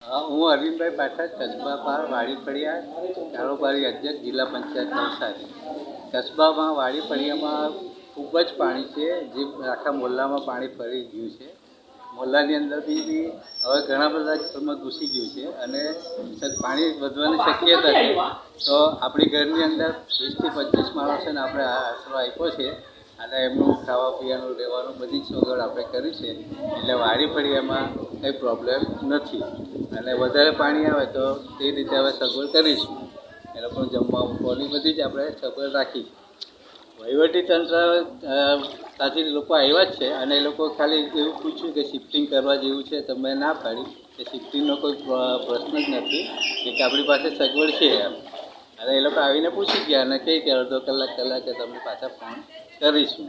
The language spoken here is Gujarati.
હું અરવિંદભાઈ પાઠક, કસ્બા વાડી ફળિયા, કારોબારી અધ્યક્ષ, જિલ્લા પંચાયત નવસારી. કસ્બામાં વાડી ફળિયામાં ખૂબ જ પાણી છે, જે આખા મોહલ્લામાં પાણી ફરી ગયું છે. મોહલ્લાની અંદર બી હવે ઘણા બધા ઘરમાં ઘૂસી ગયું છે અને પાણી વધવાની શક્યતા છે. તો આપણી ઘરની અંદર 20 થી 25 માણસોને આપણે આશરો આપ્યો છે અને એમનું ખાવા પીવાનું રહેવાનું બધી જ સગવડ આપણે કરી છે. એટલે વાડી ફળિયામાં કંઈ પ્રોબ્લેમ નથી અને વધારે પાણી આવે તો તે રીતે હવે સગવડ કરીશું. એ લોકોને જમવા મૂકવાની બધી જ આપણે સગવડ રાખી. વહીવટીતંત્ર સાથે લોકો આવ્યા જ છે અને એ લોકો ખાલી એવું પૂછ્યું કે શિફ્ટિંગ કરવા જેવું છે, તમે ના પાડી કે શિફ્ટિંગનો કોઈ પ્રશ્ન જ નથી કે આપણી પાસે સગવડ છે એમ. અને એ લોકો આવીને પૂછી ગયા અને કહી કે અડધો કલાકે તમને પાછા ફોન કરીશું.